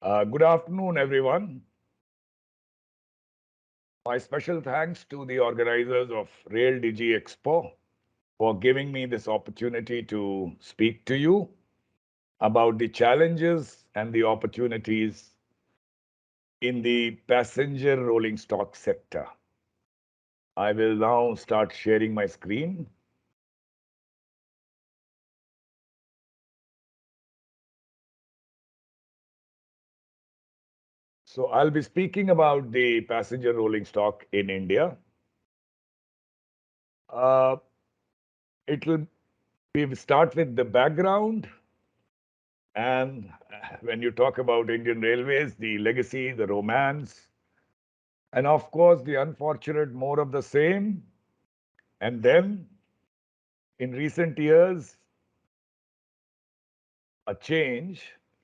Good afternoon, everyone. My special thanks to the organizers of Rail Digi Expo for giving me this opportunity to speak to you about the challenges and the opportunities in the passenger rolling stock sector. I will now start sharing my screen. So I'll be speaking about the passenger rolling stock in India. Uh, it'll we start with the background. And when you talk about Indian Railways, the legacy, the romance, and of course, the unfortunate more of the same. And then in recent years, a change.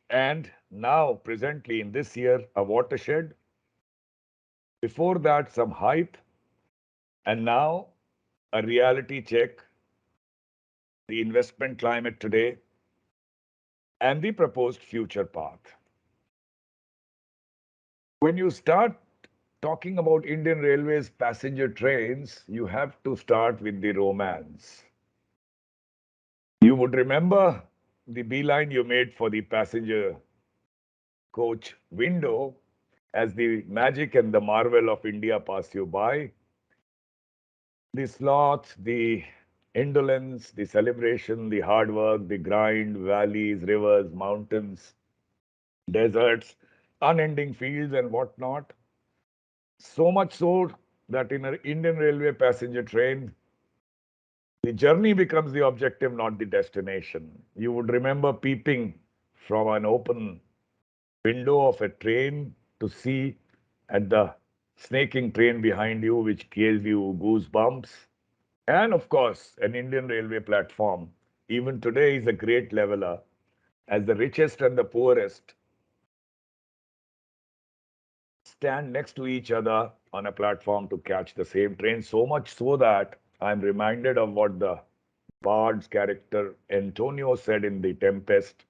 And now, presently in this year, a watershed. Before that, some hype. And now, a reality check, the investment climate today, and the proposed future path. When you start talking about Indian Railways passenger trains, you have to start with the romance. You would remember the beeline you made for the passenger coach window as the magic and the marvel of India pass you by. The sloth, the indolence, the celebration, the hard work, the grind, valleys, rivers, mountains, deserts, unending fields, and whatnot. So much so that in an Indian Railway passenger train, the journey becomes the objective, not the destination. You would remember peeping from an open window of a train to see at the snaking train behind you, which gave you goosebumps. And of course, an Indian Railway platform, even today, is a great leveler as the richest and the poorest stand next to each other on a platform to catch the same train. So much so that I'm reminded of what the Bard's character Antonio said in The Tempest,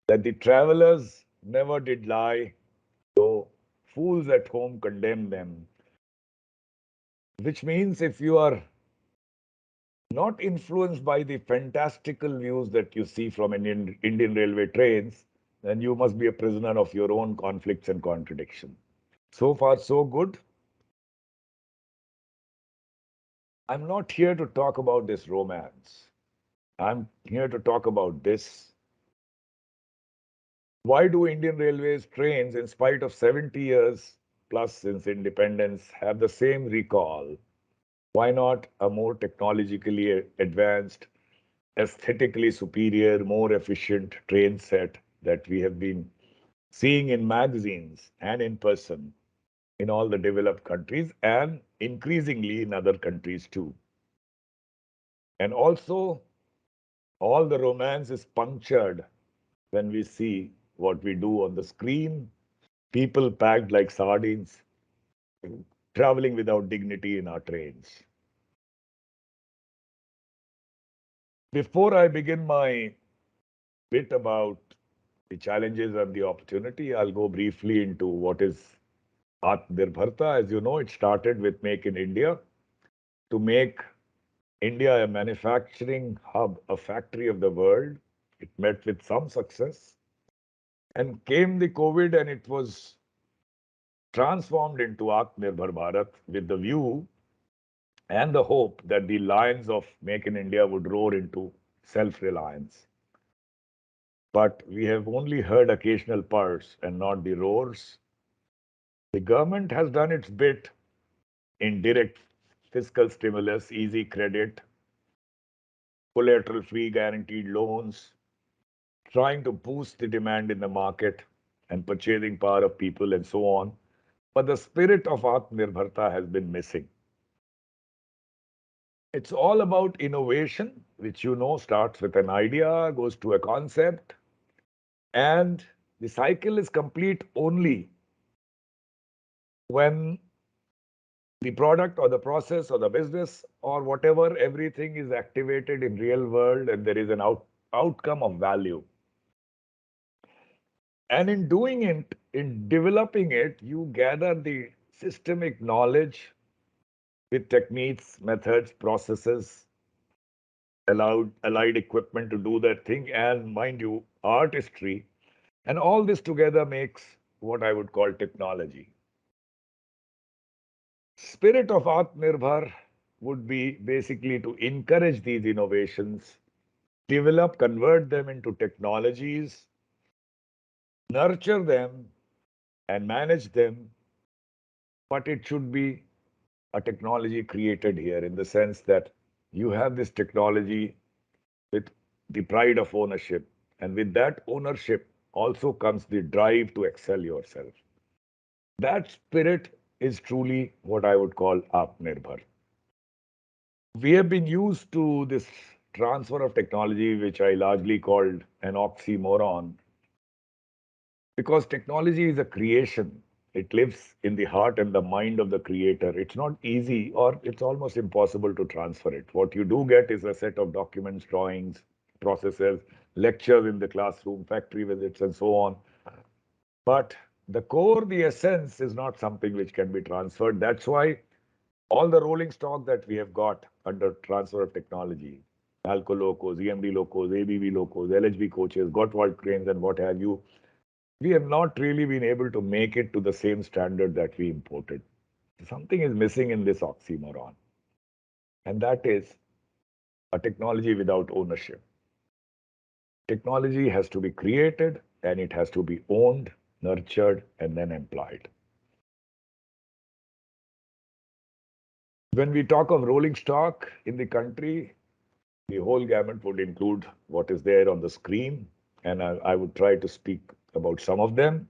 that the travelers never did lie, though fools at home condemn them. Which means if you are not influenced by the fantastical views that you see from Indian Railway trains, then you must be a prisoner of your own conflicts and contradiction. So far, so good. I'm not here to talk about this romance. I'm here to talk about this. Why do Indian Railways trains, in spite of 70 years plus since independence, have the same recall? Why not a more technologically advanced, aesthetically superior, more efficient train set that we have been seeing in magazines and in person in all the developed countries and increasingly in other countries too? And also, all the romance is punctured when we see what we do on the screen. People packed like sardines, traveling without dignity in our trains. Before I begin my bit about the challenges and the opportunity, I'll go briefly into what is Atmanirbharta. As you know, it started with Make in India to make India a manufacturing hub, a factory of the world. It met with some success. And came the COVID, and it was transformed into Atmanirbhar Bharat with the view and the hope that the lions of Make in India would roar into self reliance. But we have only heard occasional purrs and not the roars. The government has done its bit in direct fiscal stimulus, easy credit, collateral free guaranteed loans, trying to boost the demand in the market and purchasing power of people and so on. But the spirit of Atmanirbharta has been missing. It's all about innovation, which you know starts with an idea, goes to a concept, and the cycle is complete only when the product or the process or the business or whatever, everything is activated in real world and there is an outcome of value. And in doing it, in developing it, you gather the systemic knowledge with techniques, methods, processes, allied equipment to do that thing, and mind you, artistry. And all this together makes what I would call technology. Spirit of Atmanirbhar would be basically to encourage these innovations, develop, convert them into technologies, nurture them, and manage them. But it should be a technology created here in the sense that you have this technology with the pride of ownership. And with that ownership also comes the drive to excel yourself. That spirit is truly what I would call Atmanirbhar. We have been used to this transfer of technology, which I largely called an oxymoron, because technology is a creation. It lives in the heart and the mind of the creator. It's not easy, or it's almost impossible to transfer it. What you do get is a set of documents, drawings, processes, lectures in the classroom, factory visits, and so on. But the core, the essence, is not something which can be transferred. That's why all the rolling stock that we have got under transfer of technology, Alco locos, EMD locos, ABV locos, LHB coaches, Gottwald cranes, and what have you, we have not really been able to make it to the same standard that we imported. Something is missing in this oxymoron, and that is a technology without ownership. Technology has to be created and it has to be owned, nurtured, and then employed. When we talk of rolling stock in the country, the whole gamut would include what is there on the screen, and I would try to speak about some of them.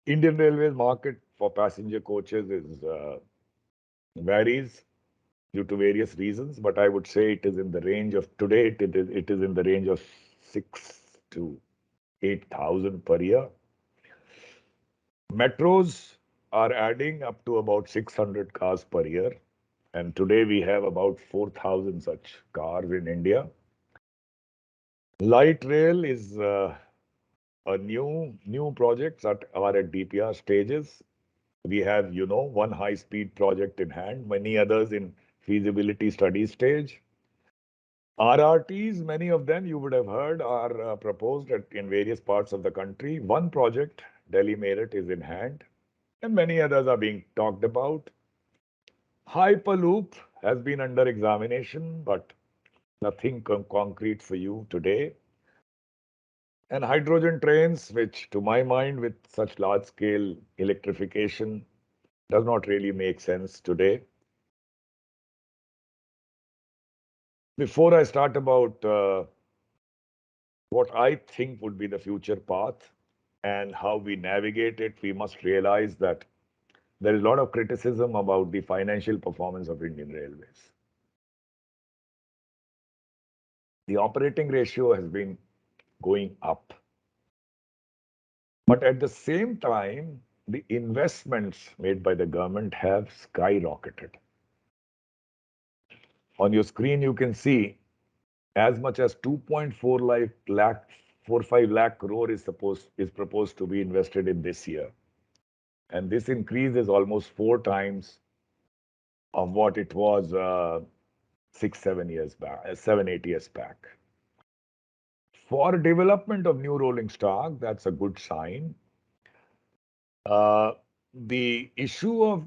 Indian Railways market for passenger coaches is varies due to various reasons, but I would say it is in the range of today. It is in the range of 6 to 8,000 per year. Metros are adding up to about 600 cars per year, and today we have about 4,000 such cars in India. Light rail is a new projects that are at DPR stages. We have, one high-speed project in hand, many others in feasibility study stage. RRTs, many of them you would have heard, are proposed in various parts of the country. One project, Delhi Meerut, is in hand, and many others are being talked about. Hyperloop has been under examination, but nothing concrete for you today. And hydrogen trains, which to my mind, with such large scale electrification, does not really make sense today. Before I start about what I think would be the future path and how we navigate it, we must realize that there is a lot of criticism about the financial performance of Indian Railways. The operating ratio has been going up, but at the same time, the investments made by the government have skyrocketed. On your screen, you can see as much as 2.4 lakh, 45 lakh crore is proposed to be invested in this year. And this increase is almost 4 times of what it was 6, 7 years back, 7, 8 years back. For development of new rolling stock, that's a good sign. The issue of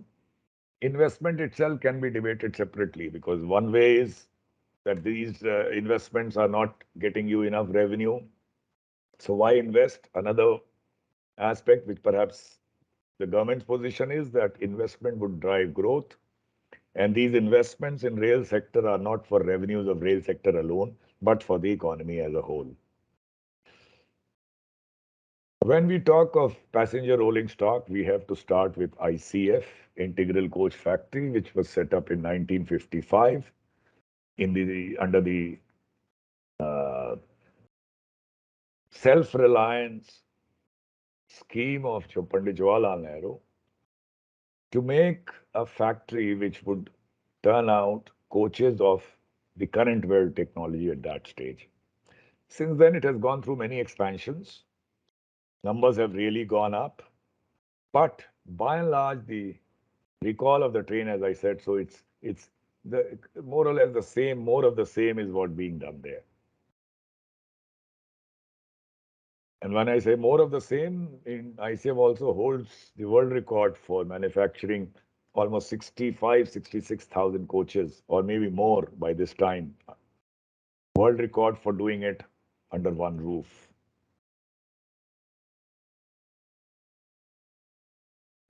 investment itself can be debated separately, because one way is that these investments are not getting you enough revenue. So why invest? Another aspect, which perhaps the government's position is that investment would drive growth. And these investments in rail sector are not for revenues of rail sector alone, but for the economy as a whole. When we talk of passenger rolling stock, we have to start with ICF, Integral Coach Factory, which was set up in 1955 under the uh, self-reliance scheme of Pandit Jawaharlal Nehru, to make a factory which would turn out coaches of the current world technology at that stage. Since then, it has gone through many expansions. Numbers have really gone up, but by and large, the recall of the train, as I said, so it's the more or less the same. More of the same is what being done there. And when I say more of the same, ICF also holds the world record for manufacturing almost 65, 66,000 coaches, or maybe more by this time. World record for doing it under one roof.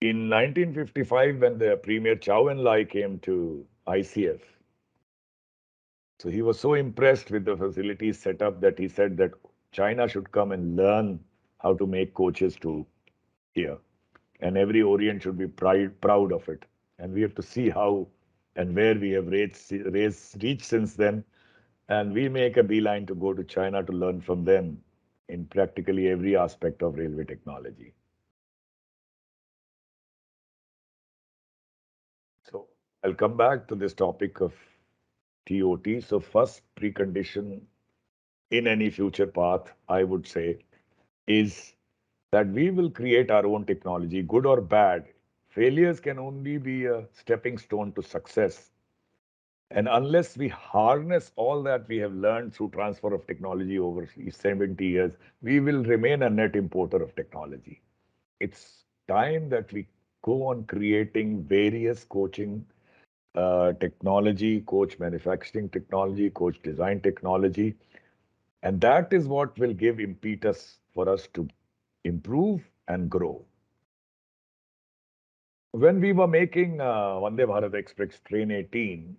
In 1955, when the Premier Chow En Lai came to ICF, so he was so impressed with the facilities set up that he said that China should come and learn how to make coaches too here. And every Orient should be proud of it. And we have to see how and where we have reached since then. And we make a beeline to go to China to learn from them in practically every aspect of railway technology. So I'll come back to this topic of TOT. So first precondition in any future path, I would say, is that we will create our own technology, good or bad. Failures can only be a stepping stone to success. And unless we harness all that we have learned through transfer of technology over 70 years, we will remain a net importer of technology. It's time that we go on creating various coaching technology, coach manufacturing technology, coach design technology. And that is what will give impetus for us to improve and grow. When we were making Vande Bharat Express Train 18,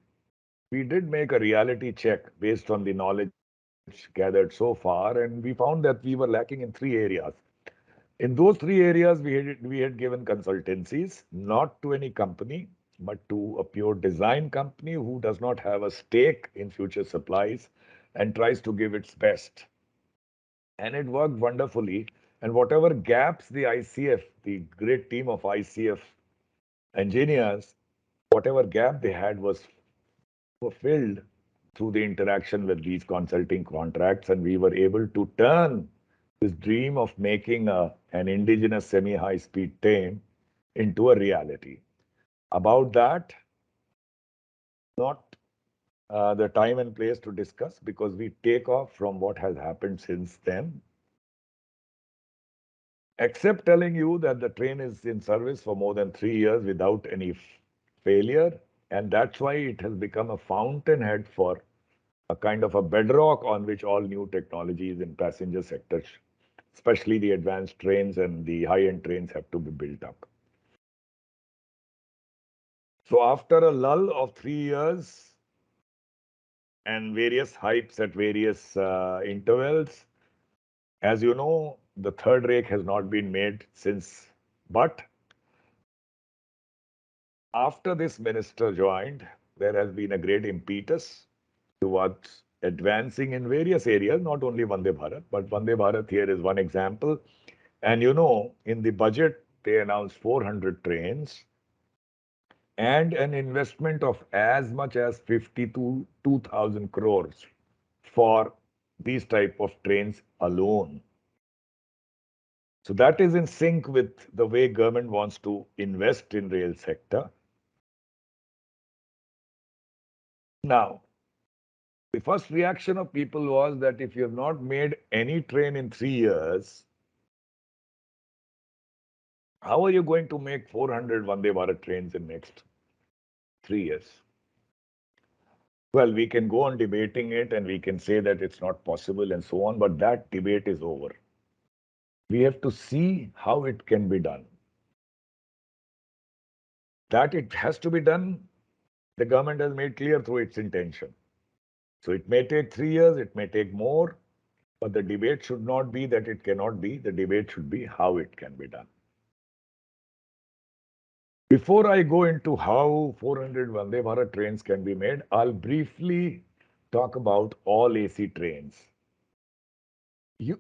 we did make a reality check based on the knowledge gathered so far, and we found that we were lacking in three areas. In those three areas, we had given consultancies, not to any company, but to a pure design company who does not have a stake in future supplies and tries to give its best. And it worked wonderfully. And whatever gaps the ICF, the great team of ICF engineers, whatever gap they had was fulfilled through the interaction with these consulting contracts, and we were able to turn this dream of making an indigenous semi-high speed train into a reality. About that, not the time and place to discuss because we take off from what has happened since then. Except telling you that the train is in service for more than 3 years without any failure, and that's why it has become a fountainhead for a kind of a bedrock on which all new technologies in passenger sector, especially the advanced trains and the high-end trains, have to be built up. So after a lull of 3 years and various hypes at various intervals, as you know, the third rake has not been made since. But after this minister joined, there has been a great impetus towards advancing in various areas, not only Vande Bharat, but Vande Bharat here is one example. And you know, in the budget, they announced 400 trains and an investment of as much as 50 to 2,000 crores for these type of trains alone. So that is in sync with the way government wants to invest in rail sector. Now, the first reaction of people was that if you have not made any train in 3 years, how are you going to make 400 Vande Bharat trains in next 3 years? Well, we can go on debating it and we can say that it's not possible and so on, but that debate is over. We have to see how it can be done. That it has to be done, the government has made clear through its intention. So it may take 3 years, it may take more, but the debate should not be that it cannot be. The debate should be how it can be done. Before I go into how 400 Vande Bharat trains can be made, I'll briefly talk about all AC trains.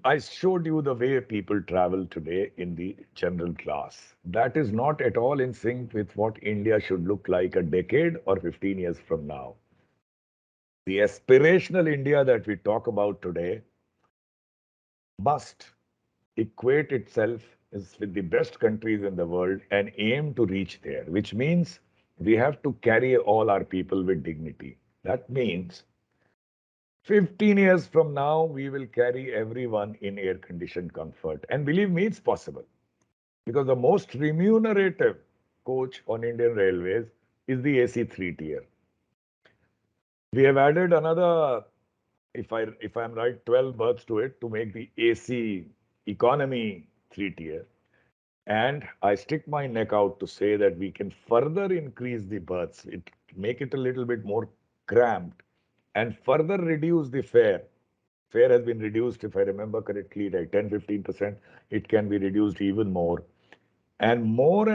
I showed you the way people travel today in the general class. That is not at all in sync with what India should look like a decade or 15 years from now. The aspirational India that we talk about today must equate itself with the best countries in the world and aim to reach there, which means we have to carry all our people with dignity. That means 15 years from now, we will carry everyone in air conditioned comfort. And believe me, it's possible because the most remunerative coach on Indian Railways is the AC 3 tier. We have added another, if I'm right, 12 berths to it to make the AC economy 3 tier. And I stick my neck out to say that we can further increase the berths, make it a little bit more cramped, and further reduce the fare. Fare has been reduced, if I remember correctly, like 10-15%. It can be reduced even more. And more,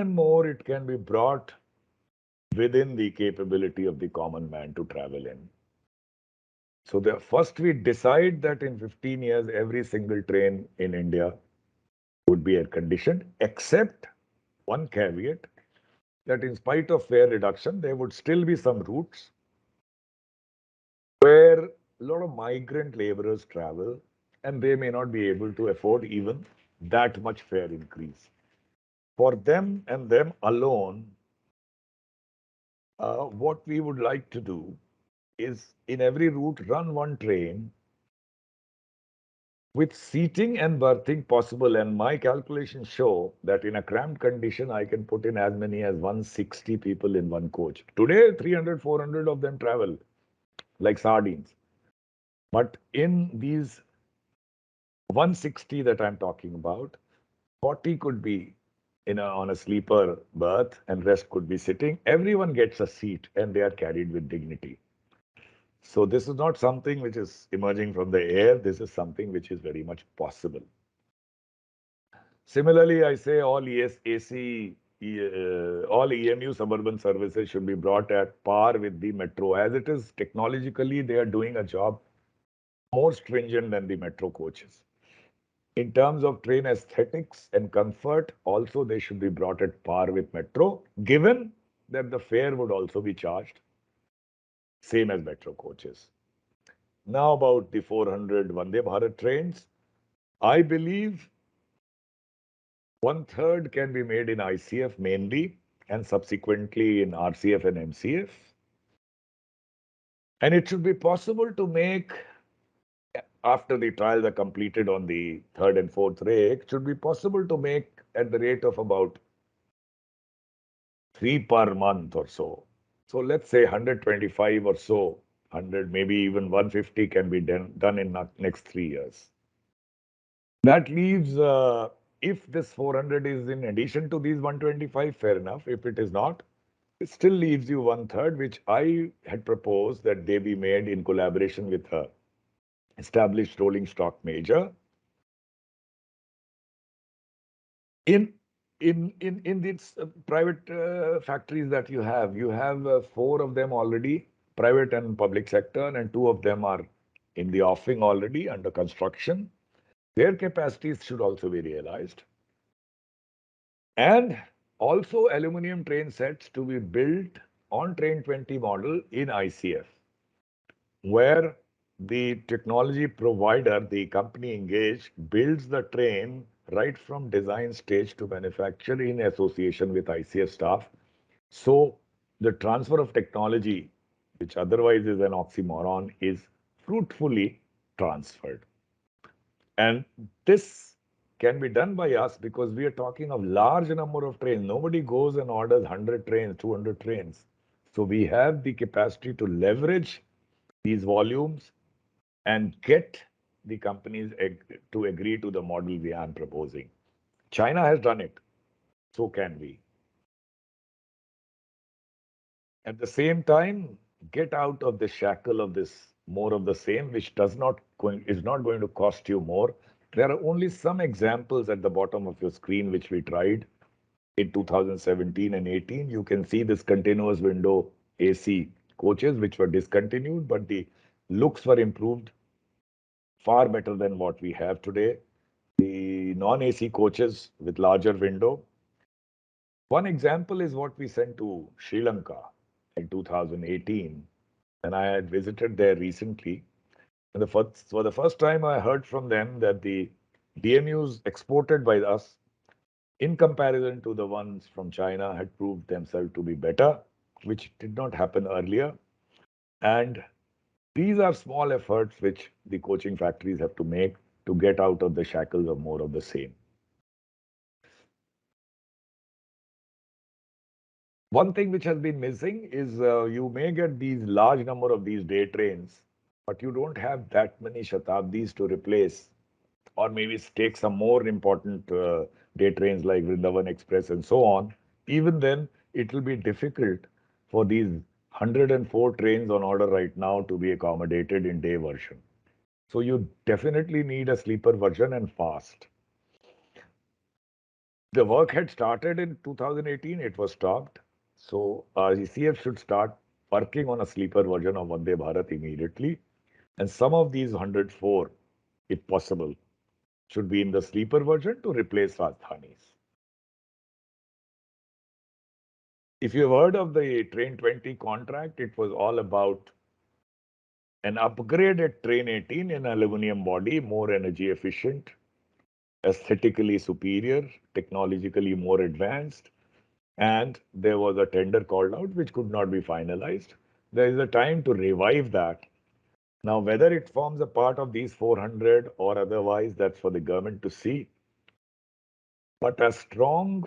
it can be brought within the capability of the common man to travel in. So first we decide that in 15 years, every single train in India would be air conditioned, except one caveat that in spite of fare reduction, there would still be some routes where a lot of migrant laborers travel and they may not be able to afford even that much fare increase. For them and them alone, what we would like to do is in every route run one train with seating and berthing possible. And my calculations show that in a cramped condition, I can put in as many as 160 people in one coach. Today, 300, 400 of them travel like sardines. But in these 160 that I'm talking about, 40 could be on a sleeper berth and rest could be sitting. Everyone gets a seat and they are carried with dignity. So this is not something which is emerging from the air. This is something which is very much possible. Similarly, I say all all EMU suburban services should be brought at par with the metro. As it is, technologically, they are doing a job more stringent than the metro coaches. In terms of train aesthetics and comfort, also they should be brought at par with metro, given that the fare would also be charged same as metro coaches. Now about the 400 Vande Bharat trains, I believe one third can be made in ICF mainly and subsequently in RCF and MCF. And it should be possible to make, after the trials are completed on the third and fourth rake, it should be possible to make at the rate of about 3 per month or so. So let's say 125 or so, 100, maybe even 150 can be done in the next 3 years. That leaves, if this 400 is in addition to these 125, fair enough. If it is not, it still leaves you one third, which I had proposed that they be made in collaboration with a established rolling stock major. In these private factories that you have four of them already, private and public sector, and two of them are in the offing already under construction. Their capacities should also be realized. And also aluminum train sets to be built on Train 20 model in ICF, where the technology provider, the company engaged, builds the train right from design stage to manufacture in association with ICF staff. So the transfer of technology, which otherwise is an oxymoron, is fruitfully transferred. And this can be done by us because we are talking of large number of trains. Nobody goes and orders 100 trains, 200 trains. So we have the capacity to leverage these volumes and get the companies to agree to the model we are proposing. China has done it. So can we. At the same time, get out of the shackle of this more of the same, which is not going to cost you more. There are only some examples at the bottom of your screen which we tried in 2017 and 18. You can see this continuous window AC coaches which were discontinued, but the looks were improved far better than what we have today. The non-AC coaches with larger window. One example is what we sent to Sri Lanka in 2018. and I had visited there recently. And for the first time, I heard from them that the DMUs exported by us, in comparison to the ones from China, had proved themselves to be better, which did not happen earlier. And these are small efforts which the coaching factories have to make to get out of the shackles of more of the same. One thing which has been missing is you may get these large number of these day trains, but you don't have that many Shatabdis to replace, or maybe take some more important day trains like Vrindavan Express and so on. Even then, it will be difficult for these 104 trains on order right now to be accommodated in day version. So you definitely need a sleeper version and fast. The work had started in 2018, it was stopped. So ECF should start working on a sleeper version of Vande Bharat immediately. And some of these 104, if possible, should be in the sleeper version to replace Rajdhanis. If you've heard of the Train 20 contract, it was all about an upgraded Train 18 in aluminum body, more energy efficient, aesthetically superior, technologically more advanced, and there was a tender called out which could not be finalized. There is a time to revive that. Now, whether it forms a part of these 400 or otherwise, that's for the government to see. But a strong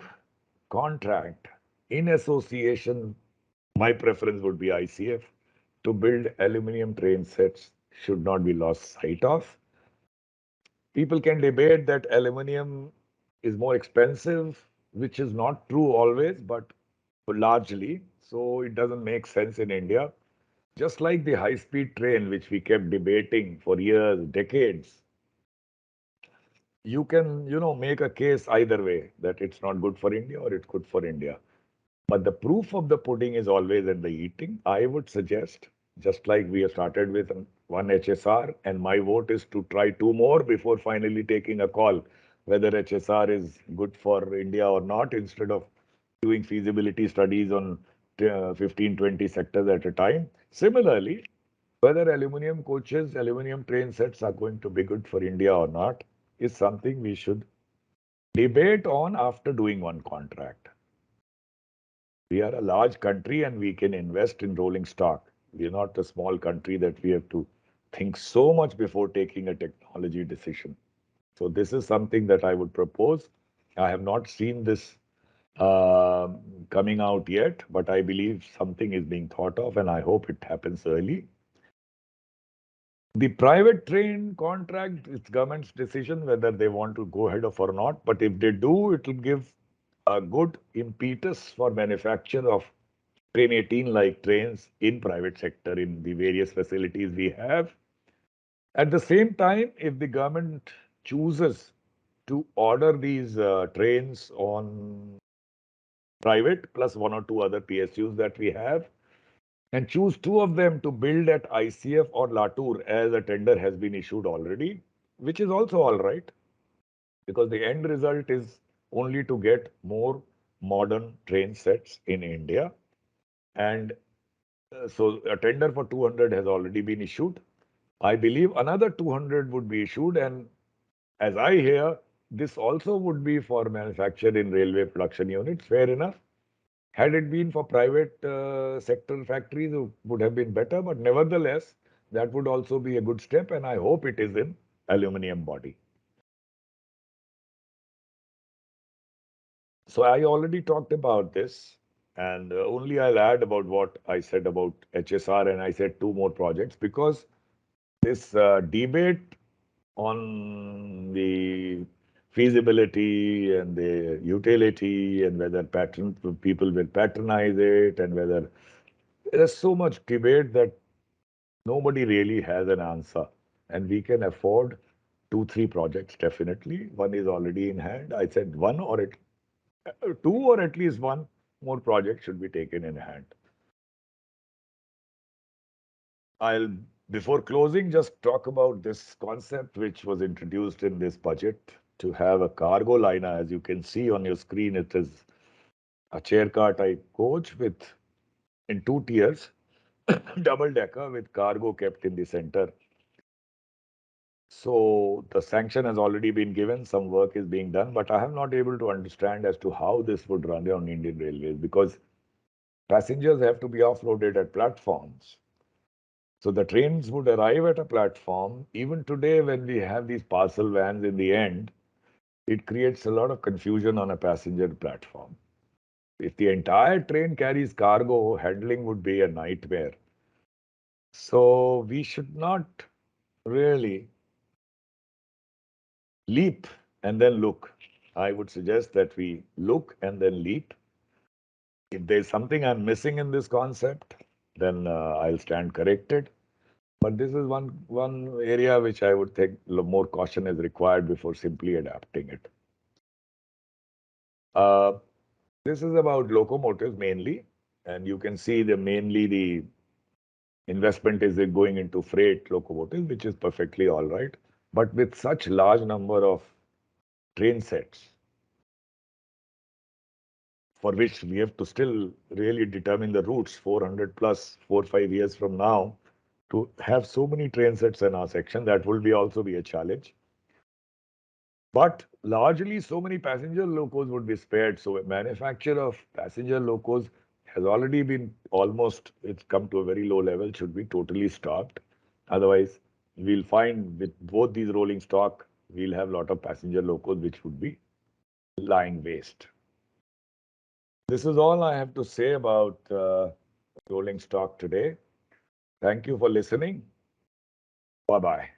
contract in association, my preference would be ICF, to build aluminium train sets should not be lost sight of. People can debate that aluminium is more expensive, which is not true always, but largely. So it doesn't make sense in India. Just like the high speed train, which we kept debating for years, decades, you can, make a case either way that it's not good for India or it's good for India. But the proof of the pudding is always in the eating. I would suggest, just like we have started with one HSR, and my vote is to try two more before finally taking a call whether HSR is good for India or not, instead of doing feasibility studies on 15, 20 sectors at a time. Similarly, whether aluminum coaches, aluminum train sets are going to be good for India or not is something we should debate on after doing one contract. We are a large country and we can invest in rolling stock. We are not a small country that we have to think so much before taking a technology decision. So this is something that I would propose. I have not seen this coming out yet, but I believe something is being thought of and I hope it happens early. The private train contract, it's government's decision whether they want to go ahead of or not. But if they do, it will give a good impetus for manufacture of Train 18 like trains in private sector in the various facilities we have. At the same time, if the government chooses to order these trains on private plus one or two other PSUs that we have, and choose two of them to build at ICF or Latour as a tender has been issued already, which is also all right because the end result is only to get more modern train sets in India. And so a tender for 200 has already been issued. I believe another 200 would be issued. And as I hear, this also would be for manufactured in railway production units. Fair enough. Had it been for private sector factories, it would have been better. But nevertheless, that would also be a good step. And I hope it is in aluminum body. So I already talked about this. And only I'll add about what I said about HSR. And I said two more projects because this debate on the feasibility and the utility and whether people will patronize it and whether there's so much debate that nobody really has an answer. And we can afford two, three projects definitely. One is already in hand. I said two or at least one more project should be taken in hand. I'll, before closing, just talk about this concept which was introduced in this budget to have a cargo liner. As you can see on your screen, it is a chair car type coach with in two tiers. double decker with cargo kept in the center. So the sanction has already been given, some work is being done, but I am not able to understand as to how this would run on Indian Railways because passengers have to be offloaded at platforms. So the trains would arrive at a platform. Even today, when we have these parcel vans in the end, it creates a lot of confusion on a passenger platform. If the entire train carries cargo, handling would be a nightmare. So we should not really leap and then look. I would suggest that we look and then leap. If there's something I'm missing in this concept, then I'll stand corrected. But this is one area which I would think more caution is required before simply adapting it. Uh, this is about locomotives mainly, and you can see the mainly the investment is going into freight locomotives, which is perfectly all right. But with such large number of train sets, for which we have to still really determine the routes 400 plus 4 5 years from now, to have so many train sets in our section, that will be also be a challenge. But largely, so many passenger locos would be spared. So manufacture of passenger locos has already been almost, it's come to a very low level, should be totally stopped. Otherwise, we'll find with both these rolling stock, we'll have a lot of passenger locos which would be lying waste. This is all I have to say about rolling stock today. Thank you for listening. Bye bye.